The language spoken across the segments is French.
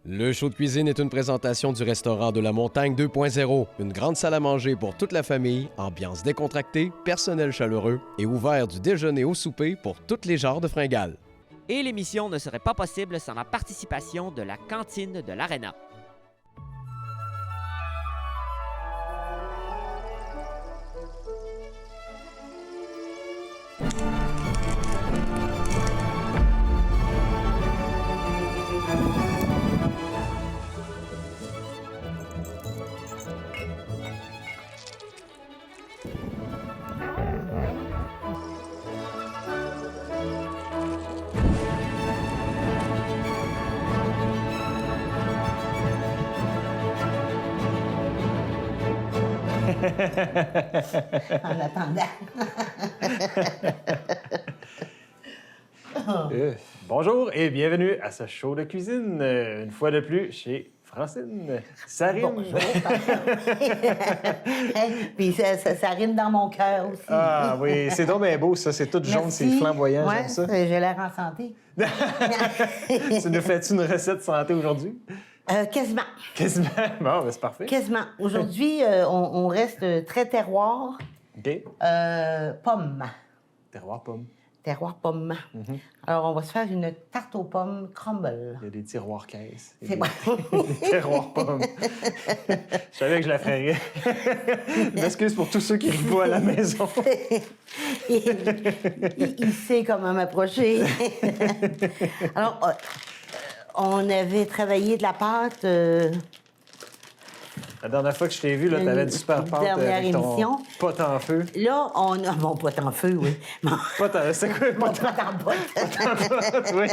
Le show de cuisine est une présentation du restaurant de la Montagne 2.0, une grande salle à manger pour toute la famille, ambiance décontractée, personnel chaleureux et ouvert du déjeuner au souper pour tous les genres de fringales. Et l'émission ne serait pas possible sans la participation de la cantine de l'Arena. En attendant. Bonjour et bienvenue à ce show de cuisine, une fois de plus chez Francine. Ça rime. Bonjour. Puis ça rime dans mon cœur aussi. Ah oui, c'est donc bien beau ça, c'est tout jaune, c'est Merci. flamboyant, Ouais, j'aime ça. j'ai l'air en santé. Tu nous fais-tu une recette santé aujourd'hui? Quasiment. Quasiment. Bon, ben c'est parfait. Quasiment. Aujourd'hui, on reste très terroir. OK. Pommes. Terroir pomme. Terroir pommes. Alors, on va se faire une tarte aux pommes crumble. Il y a des tiroirs caisses. C'est des, bon. des terroirs pommes. Je savais que je la ferais. M'excuse pour tous ceux qui rient pas à la maison. il sait comment m'approcher. Alors, on avait travaillé de la pâte. La dernière fois que je t'ai vu, tu avais du super pâte Dernière avec ton émission. pot en feu. Là, on a. Mon pot en feu, oui. Mon C'est quoi le pot pot en botte. en oui.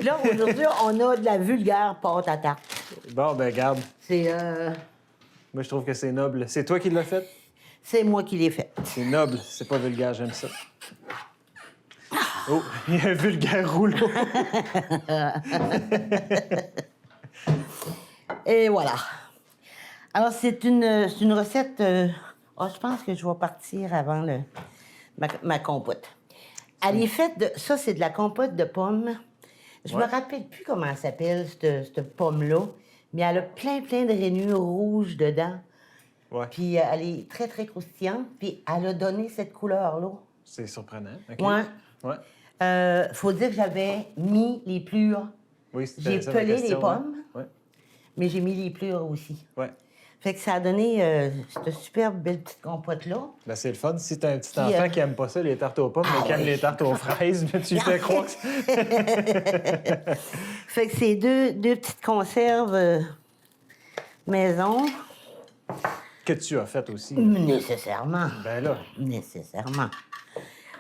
Là, aujourd'hui, on a de la vulgaire pâte à tarte. Bon, ben garde. C'est Moi, je trouve que c'est noble. C'est toi qui l'as fait? c'est moi qui l'ai fait. C'est noble. C'est pas vulgaire, j'aime ça. Oh, il y a un vulgaire rouleau. Et voilà. Alors, c'est une recette... je pense que je vais partir avant ma compote. Elle est faite de... Ça, c'est de la compote de pommes. Je me rappelle plus comment elle s'appelle, cette pomme-là. Mais elle a plein de rainures rouges dedans. Ouais, Puis elle est très, très croustillante. Puis elle a donné cette couleur-là. c'est surprenant. OK. Ouais. Ouais. Faut dire que j'avais mis les plures. Oui, c'était J'ai ça ma pelé les question, pommes, Ouais. mais j'ai mis les plures aussi. Ouais. Fait que ça a donné cette superbe belle petite compote-là. Ben, c'est le fun. Si t'as un petit Puis, enfant qui aime pas ça, les tartes aux pommes, mais qui aime oui. les tartes aux fraises, mais tu lui fais croire que Fait que c'est deux petites conserves maison. que tu as fait aussi. Nécessairement. Ben là, Nécessairement.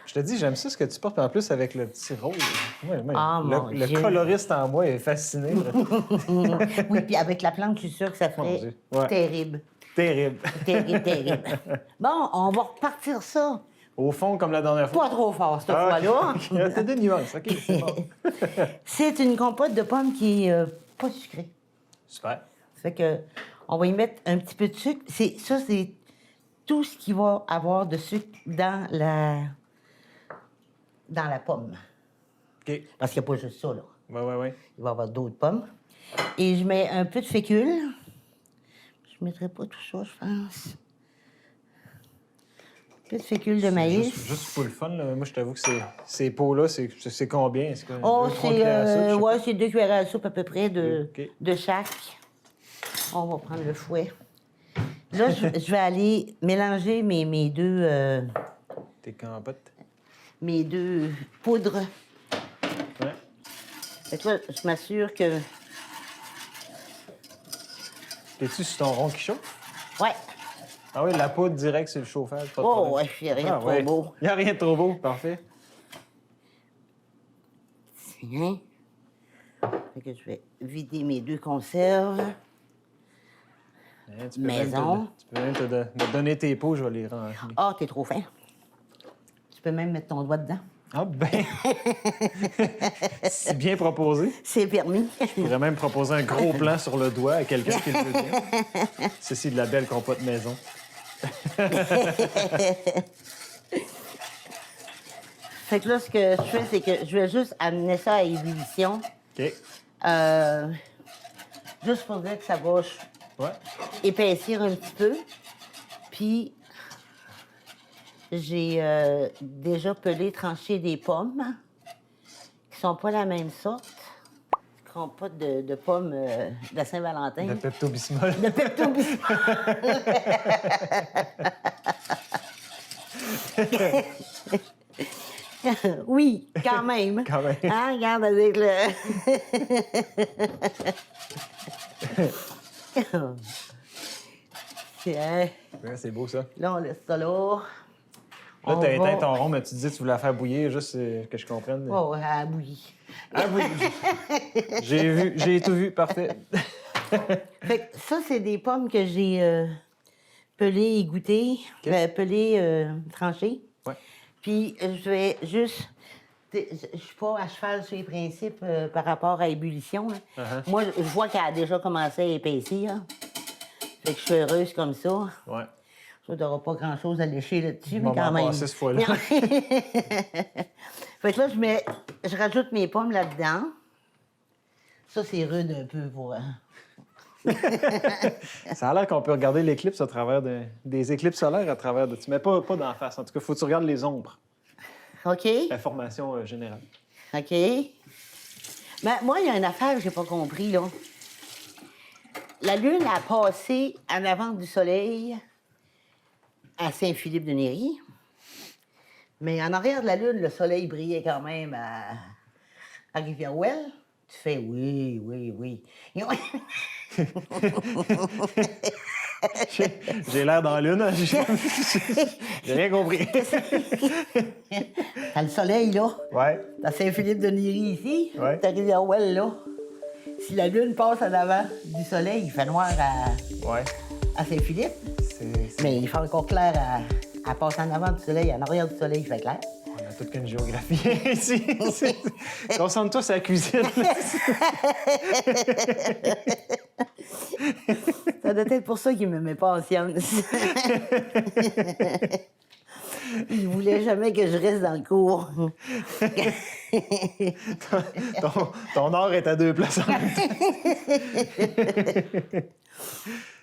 je te dis, j'aime ça ce que tu portes en plus avec le petit rose. Ouais, Ah, mon le Dieu. coloriste en moi est fasciné. là. Oui, puis avec la plante, je suis sûre que ça Mon ferait Dieu. Ouais. terrible. Terrible. Terrible. Bon, on va repartir ça. Au fond, comme la dernière fois. Pas trop fort, cette Ah, fois-là. OK. T'as des nuances. OK, c'est bon. C'est une compote de pommes qui est pas sucrée. Super. Fait que on va y mettre un petit peu de sucre. Ça, c'est tout ce qui va avoir de sucre dans la pomme. OK. Parce qu'il n'y a pas juste ça, là. Ouais. Il va y avoir d'autres pommes. Et je mets un peu de fécule. Je ne mettrai pas tout ça, je pense. Un peu de fécule de maïs. Juste pour le fun, là, moi, je t'avoue que ces pots-là, c'est combien? C'est quoi, Oh, 2-3 cuillères à soupe, je sais pas. c'est 2 cuillères à soupe à peu près OK. de chaque. On va prendre le fouet. Là, je vais aller mélanger mes deux Tes compotes. poudres. Ouais. Fait que là, je m'assure que... T'es-tu sur ton rond qui chauffe? Ouais. Ah oui, la poudre directe sur le chauffage, pas de Oh, problème. ouais, il n'y a rien de trop ouais. beau. Il n'y a rien de trop beau, parfait. Tiens. Fait que je vais vider mes deux conserves. Hein, tu peux Maison. Même tu peux même me donner tes pots, je vais les rendre. Ah, t'es trop fin. Tu peux même mettre ton doigt dedans. Ah ben! C'est bien proposé. C'est permis. Je pourrais même proposer un gros plan sur le doigt à quelqu'un qui le veut bien. Ceci de la belle compote maison. Fait que là, ce que je fais, c'est que je vais juste amener ça à ébullition OK. Juste pour dire que ça va Ouais. épaissir un petit peu. Puis, j'ai déjà pelé, tranché des pommes qui sont pas la même sorte. Compote de pommes de la Saint-Valentin. Le Pepto-Bismol. De Pepto-Bismol. Oui, quand même. Quand même. Hein, regarde avec le... Tiens, Ouais, c'est beau, ça. là, on laisse ça là. Là, On t'as éteint va- ton rond, mais tu disais que tu voulais la faire bouillir, juste que je comprenne. Oh, ouais, à bouillie. Ah oui. J'ai tout vu, parfait. Fait que ça, c'est des pommes que j'ai pelées, égouttées, pelées, tranchées. Ouais. Puis je vais juste... Je suis pas à cheval sur les principes par rapport à ébullition. Là. Uh-huh. Moi, je vois qu'elle a déjà commencé à épaissir. Fait que je suis heureuse comme ça. Ouais. Ça, t'auras pas grand-chose à lécher là-dessus, mais Maman quand même. passé, cette fois-là. Fait que là, je rajoute mes pommes là-dedans. Ça, c'est rude un peu pour... Ça a l'air qu'on peut regarder l'éclipse à travers des éclipses solaires à travers de... Tu mets pas d'en face. En tout cas, faut que tu regardes les ombres. OK? Information générale. OK. Mais moi, il y a une affaire que j'ai pas compris, là. La Lune a passé en avant du Soleil à Saint-Philippe-de-Néry. Mais en arrière de la Lune, le Soleil brillait quand même à Rivière-Ouelle. Tu fais oui, oui, oui. J'ai l'air dans la lune. J'ai rien compris. T'as le Soleil, là. Ouais. T'as Saint-Philippe-de-Néry ici. Ouais. T'as Rivière-Ouelle, là. Si la Lune passe en avant du Soleil, il fait noir Ouais. à Saint-Philippe. C'est... Mais il fait encore clair à passer en avant du Soleil, en arrière du Soleil, il fait clair. On a toute qu'une géographie ici. Concentre-toi sur la cuisine. Ça doit être pour ça qu'il me met pas en science. Il voulait jamais que je reste dans le cours. ton or est à 2 places en même temps.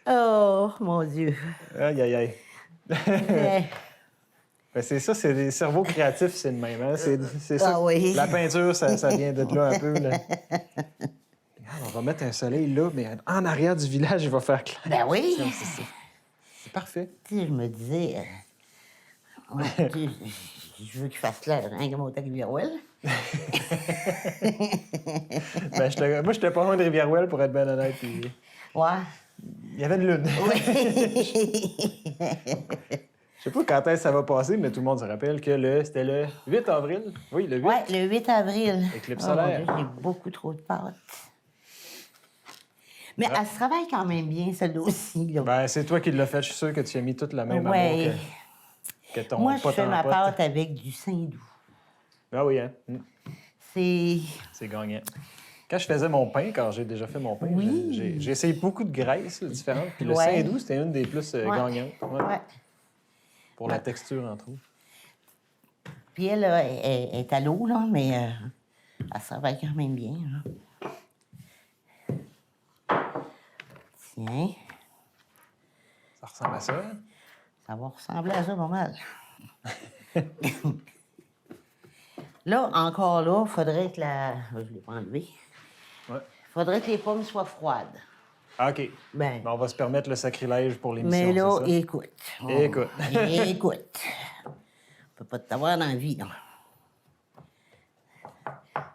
Oh, mon Dieu. Aïe, aïe, aïe. Mais, Ben, c'est ça, c'est des cerveaux créatifs, c'est le même. Hein? C'est ça. Ah oui. La peinture, ça vient de là un peu. Là. Regarde, on va mettre un soleil là, mais en arrière du village, il va faire clair. ben oui. C'est parfait. Tu sais, je me disais, ouais, je veux qu'il fasse clair, hein, comme au Rivière-Ouelle. Ben, moi, j'étais pas loin de Rivière-Ouelle, pour être bien honnête. Puis... Ouais. Il y avait une lune. Je sais pas quand est-ce que ça va passer, mais tout le monde se rappelle que c'était le 8 avril. Oui, le 8. Ouais, le 8 avril. Éclipse Oh, mon solaire. Dieu, j'ai beaucoup trop de pâtes. Mais elle se travaille quand même bien, celle-là aussi. Là. Ben, c'est toi qui l'as fait. Je suis sûr que tu as mis toute la même Ouais. amour que ton Moi, je pote fais en ma pote. pâte avec du Saint-Doux. Ah oui, hein? C'est... C'est gagnant. Quand je faisais mon pain, quand j'ai déjà fait mon pain, Oui. j'ai essayé beaucoup de graisses là, différentes. Puis le Ouais. Saint-Doux, c'était une des plus gagnantes. Ouais. Ouais. Pour la texture, entre autres. Puis elle, là, elle est à l'eau, là, mais elle se travaille quand même bien. Là. Tiens, Ça ressemble à ça. Hein? ça va ressembler à ça pas mal. Là, encore là, faudrait que la... Je l'ai pas enlevé. Ouais. Faudrait que les pommes soient froides. Ah, OK. Ben, Ben, on va se permettre le sacrilège pour l'émission. mais là, c'est ça? écoute. Écoute. Écoute. On peut pas t'avoir dans la vie, là.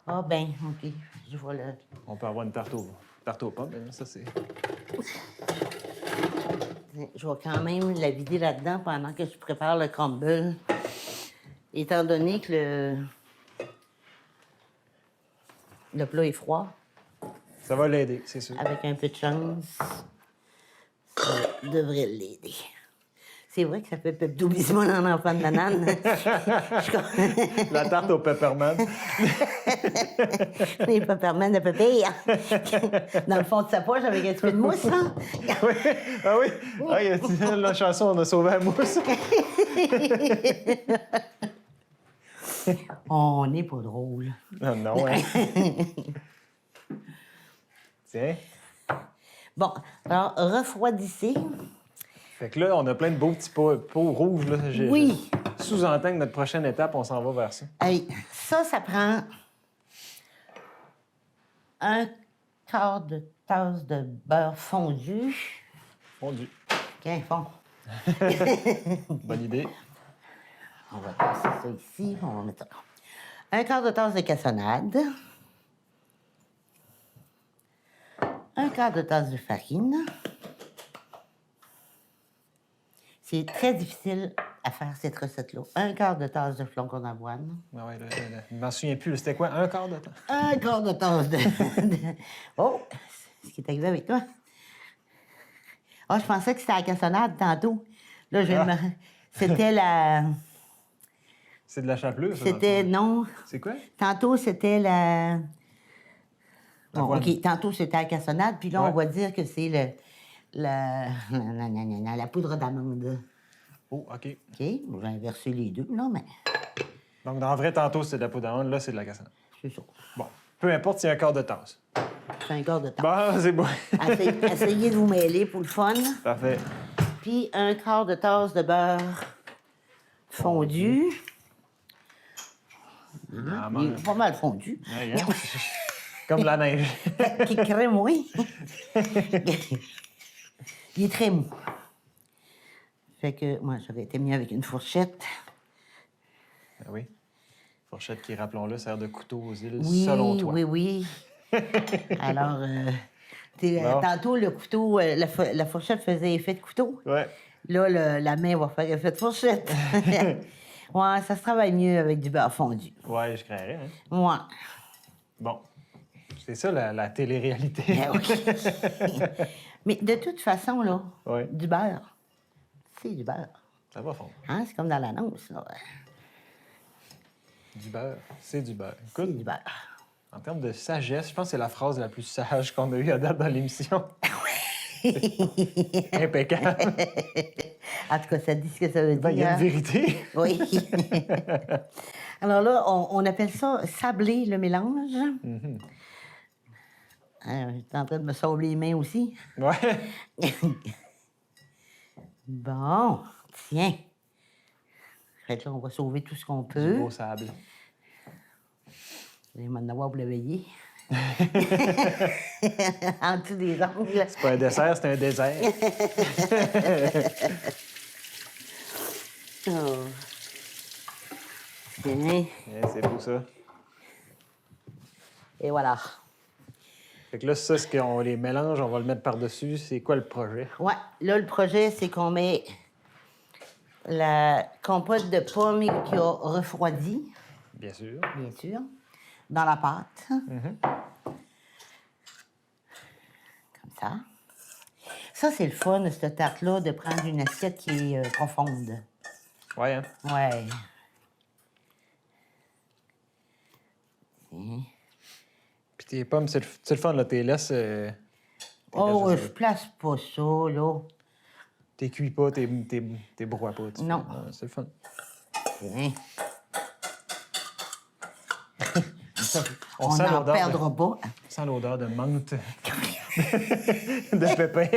Ah ben, OK. Je vois le... On peut avoir une tarte aux pommes. Mais ça, c'est... Je vais quand même la vider là-dedans pendant que je prépare le crumble. Étant donné que le plat est froid, Ça va l'aider, c'est sûr. avec un peu de chance, ça devrait l'aider. C'est vrai que ça fait Pepto-Bismol en enfant de banane. La tarte au peppermint. Les peppermint de pépère. Dans le fond de sa poche avec un petit peu de mousse, hein? Oui. Ah oui? Ah, il y a la chanson, on a sauvé la mousse. On n'est pas drôle. Non, non, hein? Tiens. Bon, alors, refroidissez. Fait que là, on a plein de beaux petits pots rouges. Là. Oui. Je sous-entends que notre prochaine étape, on s'en va vers ça. Hey, ça prend un quart de tasse de beurre fondu. Fondu. Tiens, fond. Bonne idée. On va passer ça ici. On va mettre ça. Un quart de tasse de cassonade. Un quart de tasse de farine. C'est très difficile à faire cette recette-là. Un quart de tasse de flocons d'avoine. Ah ouais, là, je m'en souviens plus. C'était quoi, un quart de temps? Un quart de tasse de... Oh! Ce qui est arrivé avec toi. Ah, je pensais que c'était la cassonade tantôt. Là, je vais me... C'était la... C'est de la chapelure, ça? C'était... Non. C'est quoi? Tantôt, c'était la... Bon, L'avoine. OK. Tantôt, c'était la cassonade. Puis là, Ouais. on va dire que c'est la poudre d'amande. Oh, OK. OK? J'ai inversé les deux, là, mais Donc, dans le vrai, tantôt, c'est de la poudre d'amande. Là, c'est de la cassonade. c'est ça. Bon. Peu importe, c'est un quart de tasse. C'est un quart de tasse. Bon, c'est bon. Essayez de vous mêler pour le fun. Parfait. Puis un quart de tasse de beurre fondu. Ah, Il est pas mal fondu. ouais, hein? Comme la neige. Qui crème, oui. Il est très mou. Fait que moi, j'aurais été mieux avec une fourchette. Ben oui. Fourchette qui, rappelons-le, sert de couteau aux îles, Oui, selon toi. oui. Alors, Bon. tantôt, le couteau, la fourchette faisait effet de couteau. Ouais. Là, la main va faire effet de fourchette. Ouais, ça se travaille mieux avec du beurre fondu. Ouais, je créerais. Hein? Ouais. Bon. C'est ça, la télé-réalité. Ben oui. Mais de toute façon, là, Ouais. du beurre, c'est du beurre. Ça va fondre. Hein? C'est comme dans l'annonce, là. Du beurre, c'est du beurre. C'est Écoute, du beurre. en termes de sagesse, je pense que c'est la phrase la plus sage qu'on a eue à date dans l'émission. Impeccable. En tout cas, ça dit ce que ça veut dire. Ben, il y a hein? une vérité. Oui. Alors là, on appelle ça sabler le mélange. J'étais en train de me sauver les mains aussi. Ouais. Bon, tiens. Fait que là, on va sauver tout ce qu'on Du peut. beau sable. Je vais m'en avoir pour le veiller. En dessous des ongles. C'est pas un dessert, c'est un désert. Oh. Tiens. Ouais, c'est beau, ça. Et voilà. Fait que là, ça, ce qu'on les mélange, on va le mettre par-dessus. C'est quoi le projet? Ouais, là, le projet, c'est qu'on met la compote de pommes qui a refroidi, Bien sûr. bien sûr, dans la pâte. Comme ça. Ça, c'est le fun, de cette tarte-là, de prendre une assiette qui est profonde. Ouais, hein? Ouais. Puis tes pommes, c'est le fun, là. T'es laisses... Oh, je place pas ça, là. T'es cuis pas, t'es broies pas. tu Non. fais. Ouais, c'est le fun. Tiens. Ça, On on sent n'en l'odeur perdra pas. Sans l'odeur de menthe, de pépin.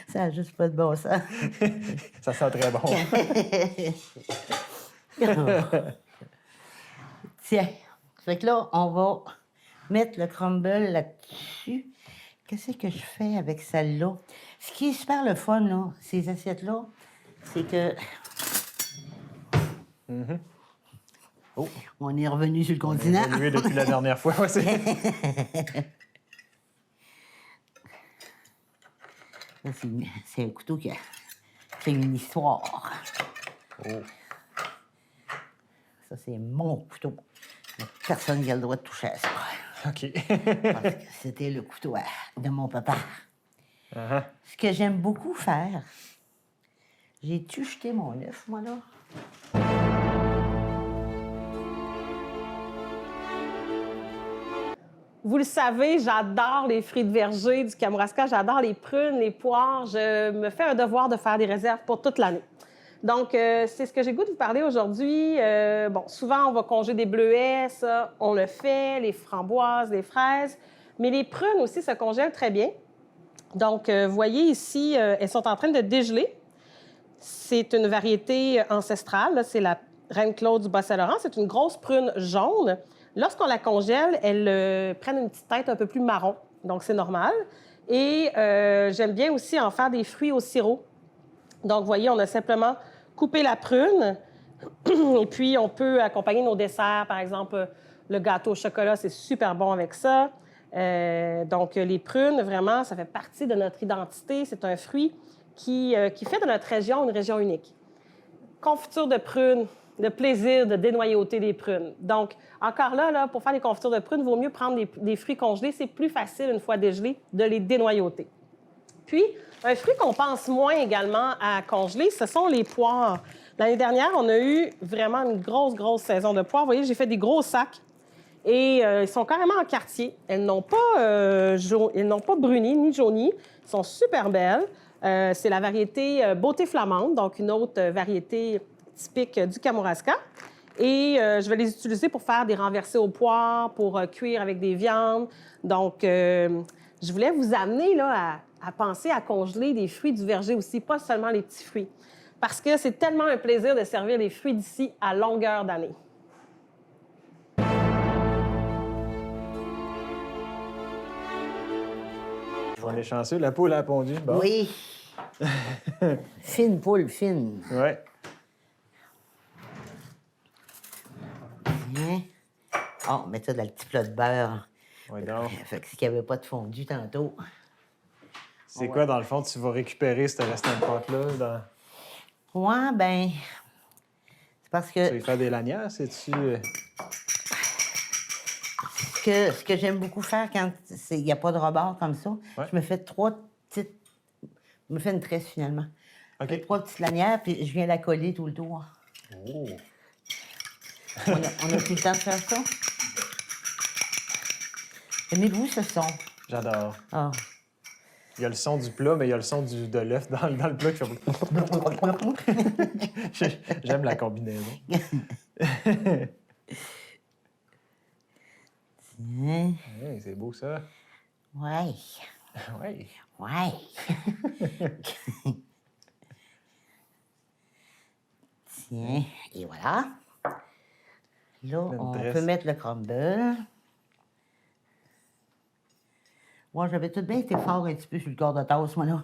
Ça n'a juste pas de bon sens. Ça sent très bon. Tiens. Fait que là, on va mettre le crumble là-dessus. Qu'est-ce que je fais avec celle-là? Ce qui est super le fun, là, ces assiettes-là, c'est que... Oh. On est revenu sur le On a continent. évolué depuis la dernière fois. Ouais, c'est... Ça, c'est un couteau qui a fait une histoire. Oh. Ça, c'est mon couteau. Il y a personne qui a le droit de toucher à ça. OK. Parce que c'était le couteau de mon papa. Uh-huh. Ce que j'aime beaucoup faire, j'ai-tu jeté mon œuf, moi, là? Vous le savez, j'adore les fruits de verger du Kamouraska, j'adore les prunes, les poires. Je me fais un devoir de faire des réserves pour toute l'année. Donc, c'est ce que j'ai le goût de vous parler aujourd'hui. Bon, souvent, on va congeler des bleuets, ça, on le fait, les framboises, les fraises, mais les prunes aussi se congèlent très bien. Donc, vous voyez ici, elles sont en train de dégeler. C'est une variété ancestrale, là, c'est la Reine Claude du Bas-Saint-Laurent. C'est une grosse prune jaune. Lorsqu'on la congèle, elles prennent une petite tête un peu plus marron, donc c'est normal. Et j'aime bien aussi en faire des fruits au sirop. Donc, vous voyez, on a simplement coupé la prune et puis on peut accompagner nos desserts. Par exemple, le gâteau au chocolat, c'est super bon avec ça. Donc, les prunes, vraiment, ça fait partie de notre identité. C'est un fruit qui fait de notre région une région unique. Confiture de prunes, le plaisir de dénoyauter des prunes. Donc, encore là, pour faire des confitures de prunes, il vaut mieux prendre des fruits congelés. C'est plus facile, une fois dégelés, de les dénoyauter. Puis, un fruit qu'on pense moins également à congeler, ce sont les poires. L'année dernière, on a eu vraiment une grosse saison de poires. Vous voyez, j'ai fait des gros sacs et ils sont carrément en quartier. Elles n'ont pas bruni ni jauni. Elles sont super belles. C'est la variété Beauté flamande, donc une autre variété typique du Kamouraska. Et je vais les utiliser pour faire des renversés aux poires, pour cuire avec des viandes. Donc, je voulais vous amener là, à penser à congeler des fruits du verger aussi, pas seulement les petits fruits. Parce que c'est tellement un plaisir de servir les fruits d'ici à longueur d'année. On est chanceux, la poule a pondu. Bon. Oui. Fine poule, fine. Ouais. Hein? Oh, mets ça dans le petit plat de beurre. Ouais, donc. Fait que s'il n'y avait pas de fondu tantôt. C'est quoi, dans le fond, tu vas récupérer ce restant de pâte-là? Ouais, ben. C'est parce Tu vas que y faire des lanières, c'est-tu. ce que j'aime beaucoup faire quand il n'y a pas de rebord comme ça, Ouais. je me fais 3 petites. Je me fais une tresse finalement. OK. Je fais 3 petites lanières, puis je viens la coller tout le tour. Oh! On a plus le temps de faire ça? Aimez-vous ce son? J'adore. Ah. Il y a le son du plat, mais il y a le son de l'œuf dans le plat qui fait. J'aime la combinaison. Tiens. Hey, c'est beau, ça. Ouais. Oui. Ouais. Tiens, et voilà. Là, on dresse. peut mettre le crumble. Moi, j'avais tout bien été fort un petit peu sur le corps de tasse, moi, là.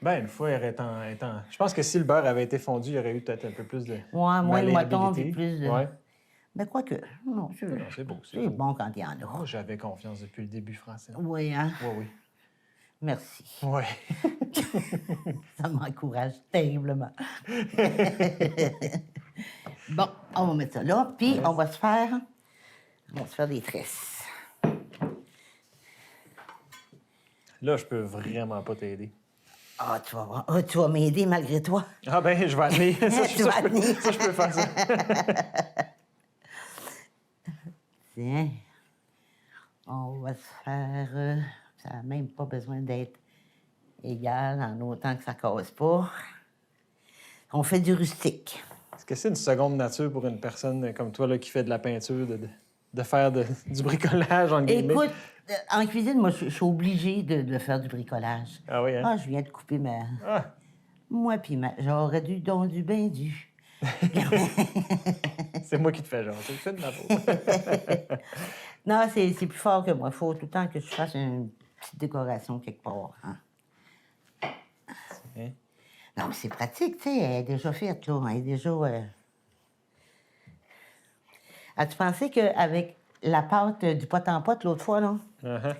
Ben, une fois, étant... Je pense que si le beurre avait été fondu, il y aurait eu peut-être un peu plus de. Ouais, moins de moton, malléabilité. puis plus de... Ouais. Mais quoique, non, Non, c'est beau. c'est bon quand il y en a. Moi, j'avais confiance depuis le début, Francine. Oui, hein? Oui, oui. Merci. Ouais. Ça m'encourage terriblement. Bon, on va mettre ça là, puis on va se faire des tresses. Là, je peux vraiment pas t'aider. Ah, tu vas voir. Ah, tu vas m'aider malgré toi. Ah ben, je vais tenir. Tu vas tenir. Ça, je peux faire ça. Tiens, on va se faire... ça n'a même pas besoin d'être égal en autant que ça casse pas. On fait du rustique. Est-ce que c'est une seconde nature pour une personne comme toi là, qui fait de la peinture, de faire du bricolage, en guillemets? Écoute, en cuisine, moi, je suis obligée de faire du bricolage. Ah oui, hein? Ah, je viens de couper ma... Ah! Moi puis j'aurais dû donc du bien dû. C'est moi qui te fais genre. C'est de ma faute. Non, c'est plus fort que moi. Il faut tout le temps que je fasse une petite décoration quelque part. Hein. Hein? Non, mais c'est pratique, tu sais. Elle est déjà faite, là. Elle est déjà... As-tu pensé qu'avec la pâte du pot-en-pot l'autre fois, là, Uh-huh.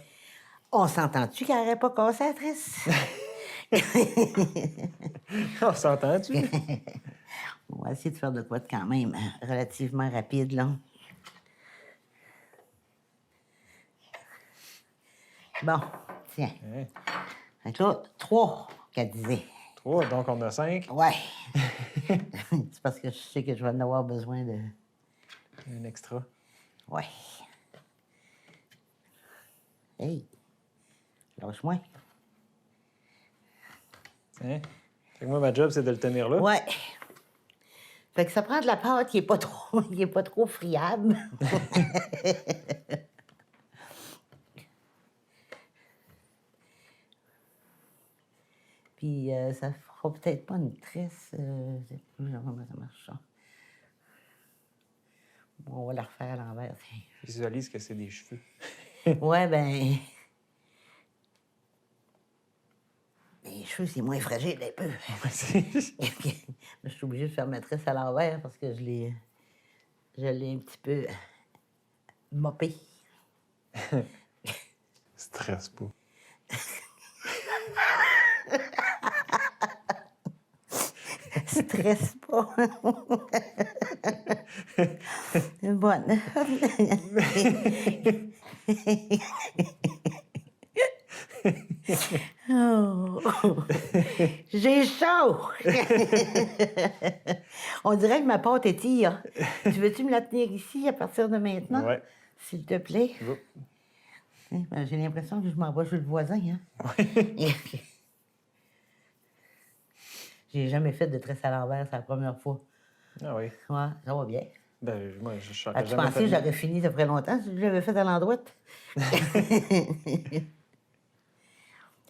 on s'entend-tu qu'elle n'aurait pas cassé la tresse? On s'entend-tu? On va essayer de faire de quoi de quand même relativement rapide, là. Bon, tiens. Hein? Fait que là, 3, qu'elle disait. 3, donc on a 5. Ouais. C'est parce que je sais que je vais en avoir besoin de... Un extra. Ouais. Hey, lâche-moi. Hein? Fait que moi, ma job, c'est de le tenir là. Ouais. Fait que ça prend de la pâte qui est pas trop, qui est pas trop friable. Puis ça fera peut-être pas une tresse. Je sais plus comment ça marche ça. Bon, on va la refaire à l'envers. Visualise que c'est des cheveux. Ouais, ben. Les cheveux, c'est moins fragile un peu. Je suis obligée de faire ma tresse à l'envers parce que je l'ai un petit peu mopé. Stresse pas. Stresse pas. Bonne. Oh. J'ai chaud! On dirait que ma pâte étire. Tu veux-tu me la tenir ici à partir de maintenant? Ouais. S'il te plaît. Oups. Ben, j'ai l'impression que je m'envoie chez le voisin. Hein? J'ai jamais fait de tresse à l'envers, c'est la première fois. Ah oui. Ouais, ça va bien. Ben, moi, je saurais As-tu jamais pensé que j'aurais fini ça ferait longtemps si je l'avais fait à l'endroit?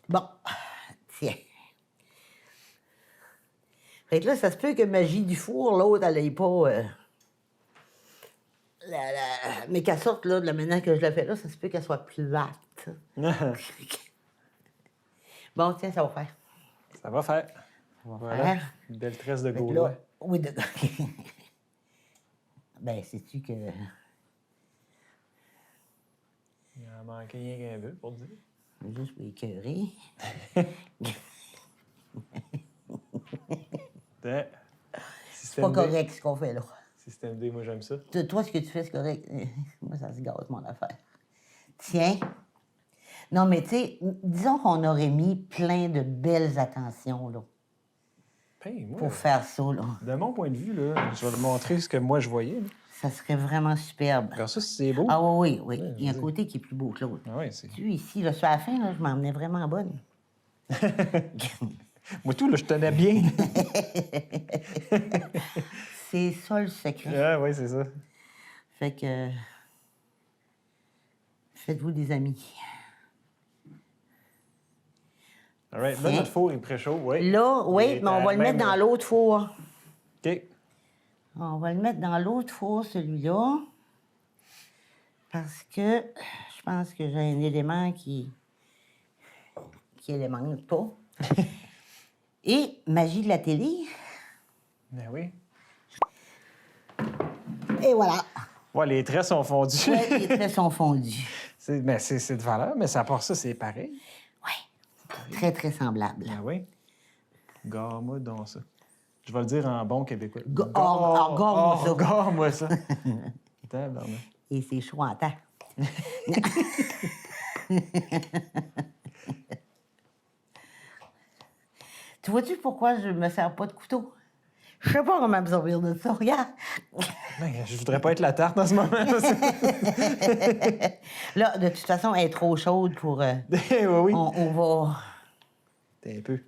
Bon, tiens. Fait que là, ça se peut que Magie du four, l'autre, elle ait pas... Mais qu'elle sorte, là, de la manière que je la fais là, ça se peut qu'elle soit plate. Bon, tiens, ça va faire. Ça va faire. Voilà. faire. Une belle tresse de Fait que Gaulois. là, oui, de... Ben, sais-tu que... Il en manquait rien qu'un peu, pour dire. Juste pour écœurer. Hein? C'est pas correct ce qu'on fait là. Système D, moi, j'aime ça. Toi, ce que tu fais, c'est correct. Moi, ça se gâte, mon affaire. Tiens. Non, mais tu sais, disons qu'on aurait mis plein de belles attentions, là, Hey, moi, pour faire ça, là. de mon point de vue, là, je vais te montrer ce que moi, je voyais. Là. Ça serait vraiment superbe. Regarde ça, c'est beau. Ah oui, oui, oui. Ouais, Il y a un je veux côté qui est plus beau que l'autre. Ah ouais, c'est... Tu vois, ici, là, sur la fin, là, je m'emmenais vraiment bonne. Moi, tout, là, je tenais bien. C'est ça le secret. Ah oui, c'est ça. Fait que... Faites-vous des amis. All right. Là, notre four est préchaud, oui. Là, Il oui, est mais on à va le même- mettre dans l'autre four. OK. On va le mettre dans l'autre four, celui-là. Parce que je pense que j'ai un élément qui élémente pas. Et magie de la télé. Ben oui. Et voilà. Ouais, les traits sont fondus. Ouais, les traits sont fondus. C'est de valeur, mais ça part ça, c'est pareil. Oui. Très, très semblable. Ben oui. Gare-moi donc ça. Je vais le dire en bon québécois. Gare-moi ça. Gare-moi ça. Tabarnak. Et c'est chaud en temps. Tu vois-tu pourquoi je me sers pas de couteau? Je sais pas comment me servir de ça. Regarde. Ben, je voudrais pas être la tarte en ce moment. Là, de toute façon, elle est trop chaude pour... oui, oui. On va... T'es un peu.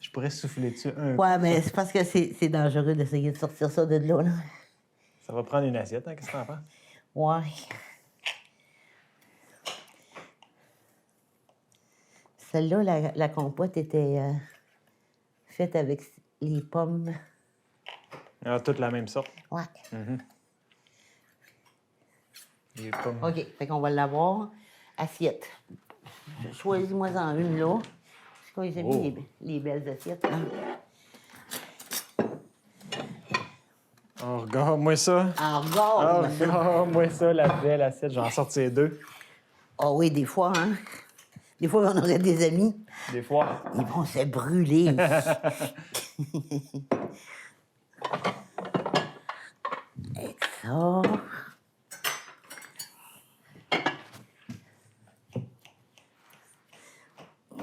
Je pourrais souffler dessus un peu. Ouais, mais c'est parce que c'est dangereux d'essayer de sortir ça de là. Ça va prendre une assiette, hein? Qu'est-ce que t'en penses? Ouais. Celle-là, la compote était faite avec les pommes. Ah, toutes la même sorte. Ouais. Les pommes. OK, fait qu'on va l'avoir. Assiette. Choisis-moi-en une, là. Est-ce qu'on les a mis, les belles assiettes, là? Oh, regarde-moi ça. Ah, Oh, regarde! regarde-moi ça, la belle assiette. J'en sortir deux. Ah oui, des fois, hein? Des fois, on aurait des amis. Des fois. Ils vont se brûler. Et ça.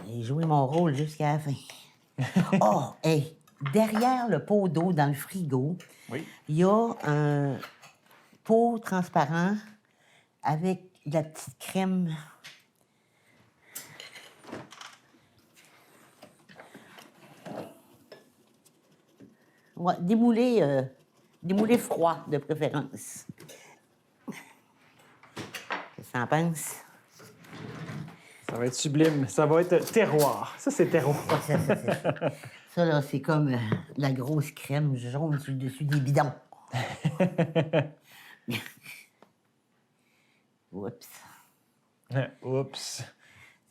J'ai joué mon rôle jusqu'à la fin. Oh, hey, derrière le pot d'eau dans le frigo, Oui. il y a un pot transparent avec de la petite crème. Ouais, démoulé froid, de préférence. Qu'est-ce que t'en penses? Ça va être sublime. Ça va être terroir. Ça, c'est terroir. Ça, là, c'est comme la grosse crème jaune sur le dessus des bidons. Oups. Oups.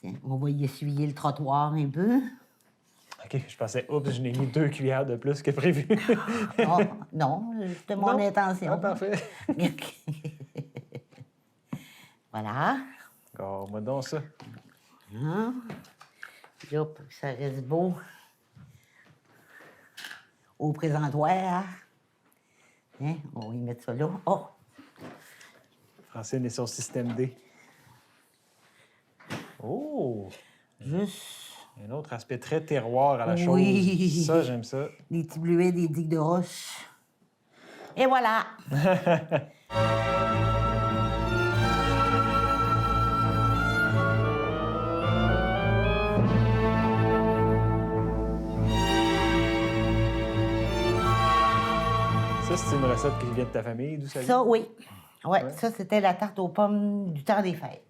Tiens, on va y essuyer le trottoir un peu. OK, je pensais, oups, je n'ai mis 2 cuillères de plus que prévu. Oh, non, c'était mon Non? intention. Ah, parfait. Voilà. Oh, moi donc ça. Hein? Là, pour que ça reste beau. Au présentoir. Hein? On va y mettre ça là. Oh! Francine et son système D. Oh! Juste Un autre aspect très terroir à la Oui. chose. Ça, j'aime ça. des petits bleuets, des digues de roche. Et voilà! Ça, c'est une recette qui vient de ta famille, d'où ça vient? Ça, oui. Ouais, Ouais. ça, c'était la tarte aux pommes du temps des fêtes.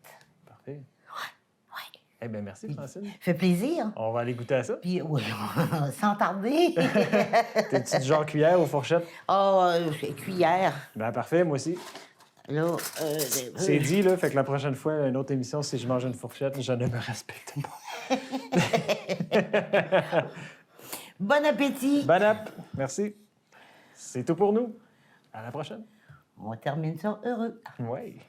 Parfait. Ouais. Eh bien, merci, Francine. Fait plaisir. On va aller goûter à ça. Puis, oui, sans tarder. T'es-tu du genre cuillère ou fourchette? Oh, cuillère. Ben parfait, moi aussi. Là, C'est dit, là, fait que la prochaine fois, une autre émission, si je mange une fourchette, je ne me respecte pas. Bon appétit. Bon app, merci. C'est tout pour nous. À la prochaine. On termine ça heureux. Oui.